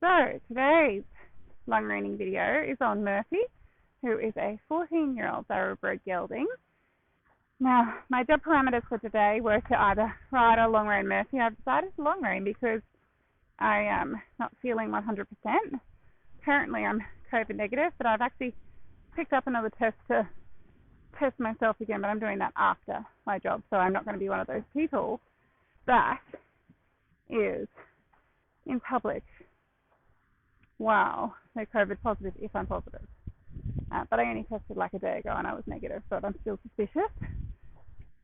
So today's long reining video is on Murphy, who is a 14-year-old thoroughbred gelding. Now, my job parameters for today were to either ride or long rein Murphy. I've decided to long rein because I am not feeling 100%. Currently, I'm COVID negative, but I've actually picked up another test to test myself again, but I'm doing that after my job, so I'm not going to be one of those people that is in public. Wow, they're COVID positive if I'm positive. But I only tested like a day ago and I was negative, but I'm still suspicious.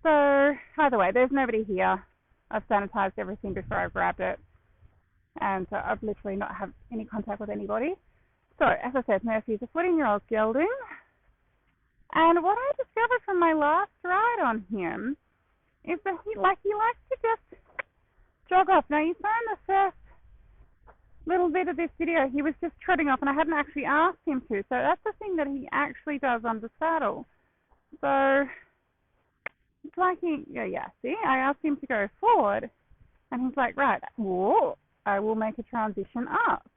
So, either way, there's nobody here. I've sanitized everything before I grabbed it. And so I've literally not had any contact with anybody. So, as I said, Murphy's a 14-year-old gelding. And what I discovered from my last ride on him is that he likes to just jog off. Now, you saw in the first little bit of this video, he was just trotting off, and I hadn't actually asked him to. So that's the thing that he actually does on the saddle. So it's like see, I asked him to go forward, and he's like, right, whoa, I will make a transition up.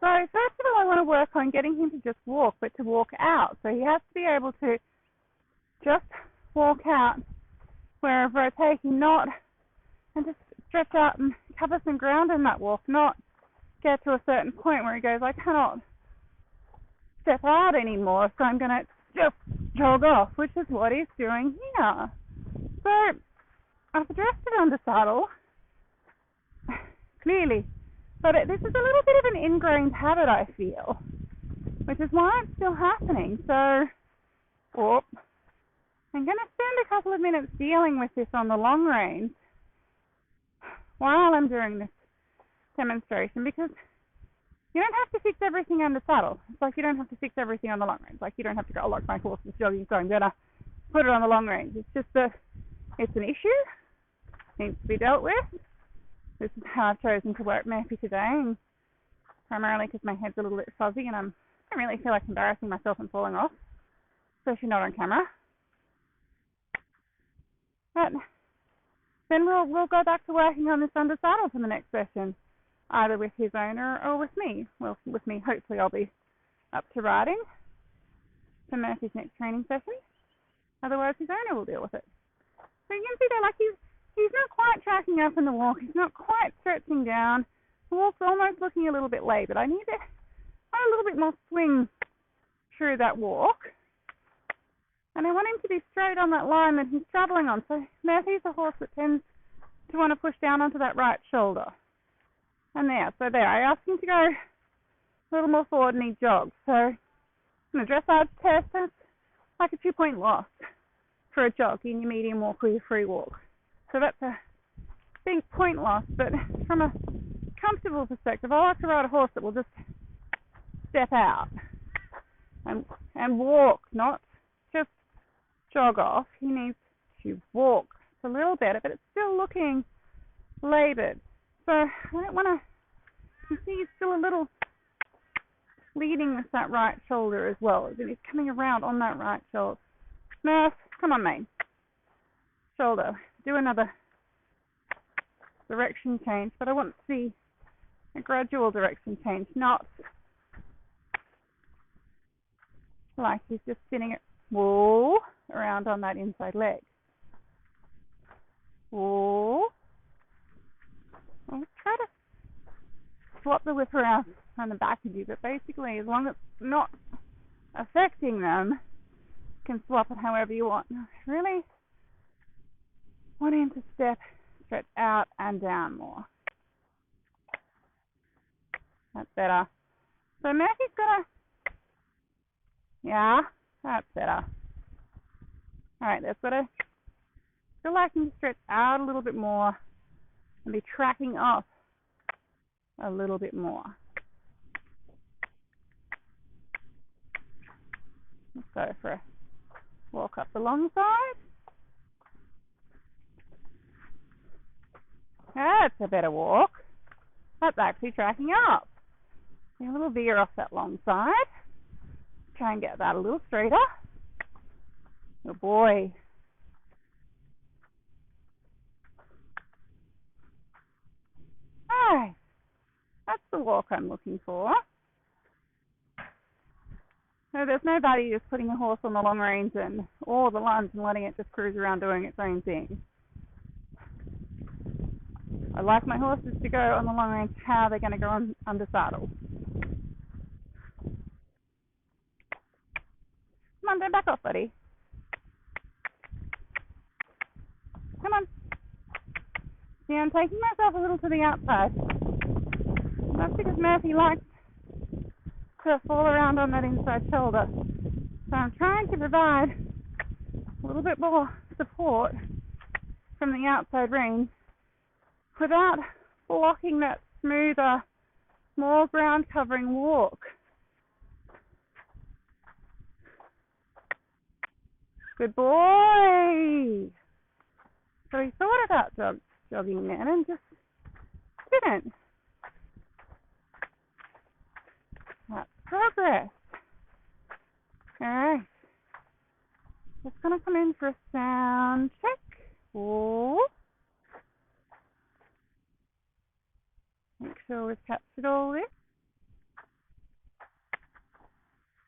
So first of all, I want to work on getting him to just walk, but to walk out. So he has to be able to just walk out wherever I take him, and just stretch out and cover some ground in that walk, not get to a certain point where he goes, I cannot step out anymore, so I'm going to just jog off, which is what he's doing here. So I've addressed it on the saddle, clearly, but this is a little bit of an ingrained habit, I feel, which is why it's still happening. So I'm going to spend a couple of minutes dealing with this on the long reins while I'm doing this demonstration, because you don't have to fix everything on the saddle. It's like you don't have to fix everything on the long range. Like you don't have to go, oh, look, my horse is jogging, so I'm going to put it on the long range. It's just it's an issue, needs to be dealt with. This is how I've chosen to work Murphy today, and primarily because my head's a little bit fuzzy and I don't really feel like embarrassing myself and falling off, especially not on camera. But then we'll go back to working on this under saddle for the next session, either with his owner or with me. Well, with me, hopefully I'll be up to riding for Murphy's next training session. Otherwise, his owner will deal with it. So you can see there, like he's not quite tracking up in the walk. He's not quite stretching down. The walk's almost looking a little bit late, but I need a little bit more swing through that walk. And I want him to be straight on that line that he's travelling on. So Murphy's a horse that tends to want to push down onto that right shoulder. And there, I asked him to go a little more forward and he jogged. So in a dressage test, that's like a 2-point loss for a jog in your medium walk or your free walk. So that's a big point loss, but from a comfortable perspective, I like to ride a horse that will just step out and walk, not just jog off. He needs to walk a little better, but it's still looking laboured. So I don't want to, you see he's still a little leading with that right shoulder as well, as he's coming around on that right shoulder. Murph, come on mate. Shoulder. Do another direction change, but I want to see a gradual direction change, not like he's just spinning it around on that inside leg. I'll try to swap the whip around on the back of you, but basically, as long as it's not affecting them, you can swap it however you want. Really want him to stretch out and down more. That's better. So Murphy's got that's better. Alright, that's better. Still like him to stretch out a little bit more and be tracking off a little bit more. Let's go for a walk up the long side. That's a better walk. That's actually tracking up. A little veer off that long side. Try and get that a little straighter. Good boy. Alright. That's the walk I'm looking for. So there's no value just putting a horse on the long reins and or the lunge and letting it just cruise around doing its own thing. I like my horses to go on the long reins how they're going to go on under saddle. Come on, don't back off, buddy. Come on. See, I'm taking myself a little to the outside. That's because Murphy likes to fall around on that inside shoulder. So I'm trying to provide a little bit more support from the outside rein without blocking that smoother, more ground covering walk. Good boy! So he thought about jogging then and just didn't. That's progress. Alright. Just going to come in for a sound check. Oh. Make sure we've captured all this.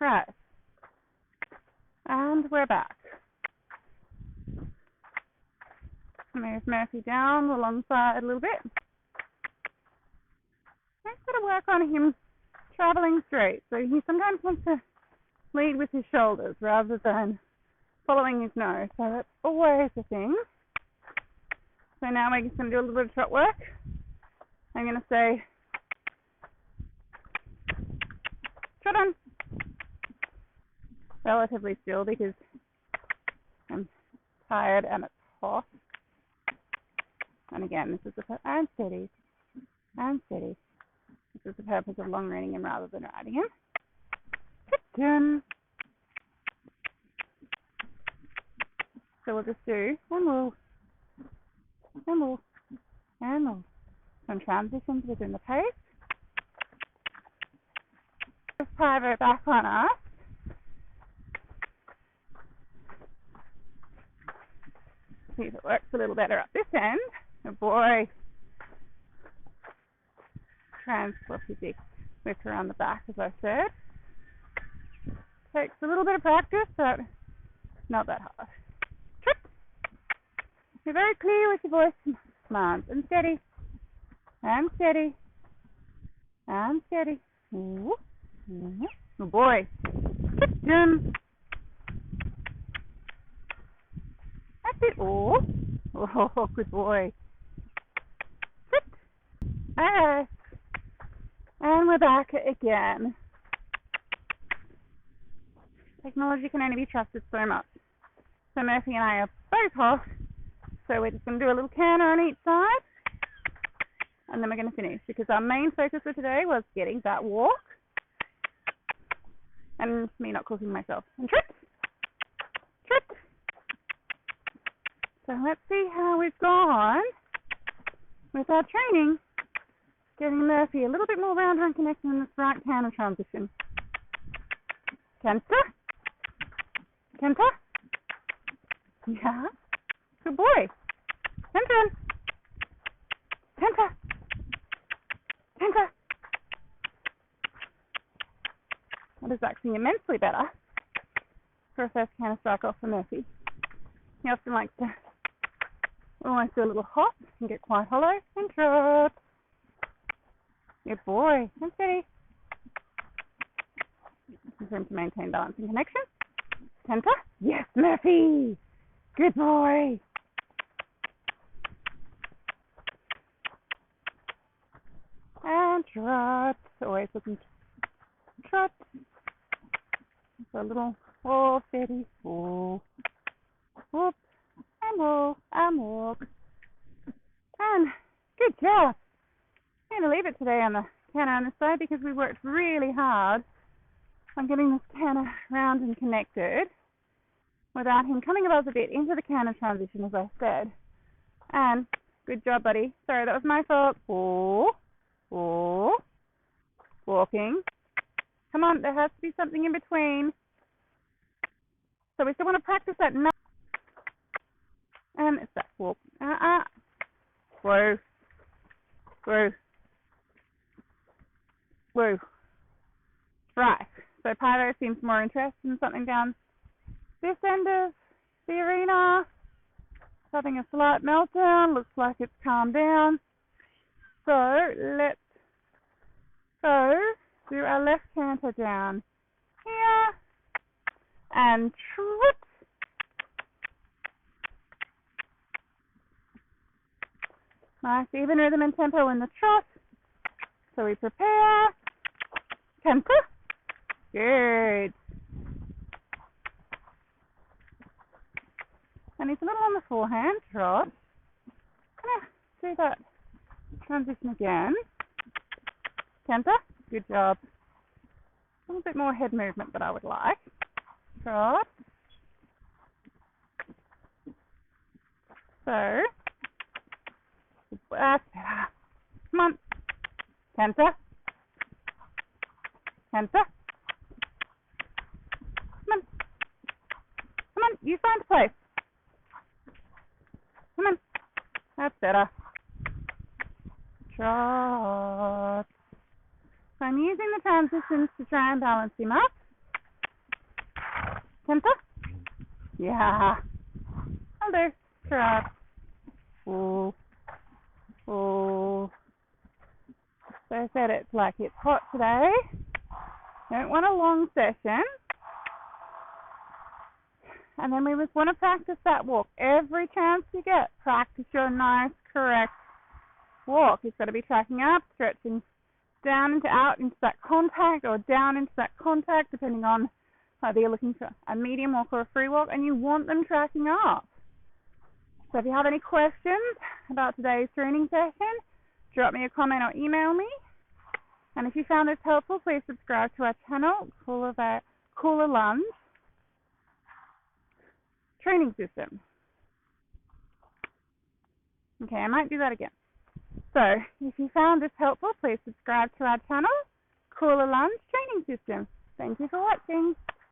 Right. And we're back. Move Murphy down alongside a little bit. Let's sort of work on him travelling straight. So he sometimes wants to lead with his shoulders rather than following his nose. So that's always a thing. So now we're just going to do a little bit of trot work. I'm going to say, trot on. Relatively still because I'm tired and it's hot. And again, this is the and steady, and steady. This is the purpose of long reining him rather than riding him. Sit. So we'll just do and move, and move, and move. Some transitions within the pace. Just pivot back on us. See if it works a little better up this end. Oh boy. Transport his whip around the back, as I said. Takes a little bit of practice, but not that hard. Trip. You're very clear with your voice commands. And steady. And steady. And steady. Ooh. Ooh. Oh boy. Trip. That's it. Oh. Oh, good boy. Sit. And we're back again. Technology can only be trusted so much. So Murphy and I are both hot. So we're just going to do a little canter on each side. And then we're going to finish. Because our main focus for today was getting that walk. And me not cooking myself. And trip. Trip. So let's see how we've gone with our training. Getting Murphy a little bit more rounder and connecting in this right canter transition. Canter. Canter. Yeah. Good boy. Canter. Canter. Canter. That is actually immensely better for a first canter strike off for Murphy. He often likes to almost do a little hop and get quite hollow and trot. Good boy. And steady. This is room to maintain balance and connection. Canter. Yes, Murphy. Good boy. And trot. Always looking to trot. So a little steady. Oh. Whoop. And walk. And walk. And good job. I'm going to leave it today on the canter on this side because we worked really hard on getting this canter round and connected without him coming above a bit into the canter transition, as I said. And good job, buddy. Sorry, that was my fault. Walking. Come on, there has to be something in between. So we still want to practice that. And it's that walk. Slow. Woo. Right. So Pyro seems more interested in something down this end of the arena. Having a slight meltdown. Looks like it's calmed down. So let's go do our left canter down here and trot. Nice even rhythm and tempo in the trot. So we prepare. Canter. Good. And he's a little on the forehand. Trot. Do that transition again. Canter. Good job. A little bit more head movement than I would like. Trot. So, that's better. Come on. Canter. Canter. Come on. Come on, you find a place. Come on. That's better. Trot. So I'm using the transitions to try and balance him up. Canter. Yeah. I'll do. Trot. Ooh. Ooh. So I said it's like it's hot today. Don't want a long session. And then we just want to practice that walk. Every chance you get, practice your nice, correct walk. It's got to be tracking up, stretching down into out into that contact or down into that contact, depending on whether you're looking for a medium walk or a free walk, and you want them tracking up. So if you have any questions about today's training session, drop me a comment or email me. And if you found this helpful, please subscribe to our channel, Cooler Lunge Training System. Okay, I might do that again. So, if you found this helpful, please subscribe to our channel, Cooler Lunge Training System. Thank you for watching.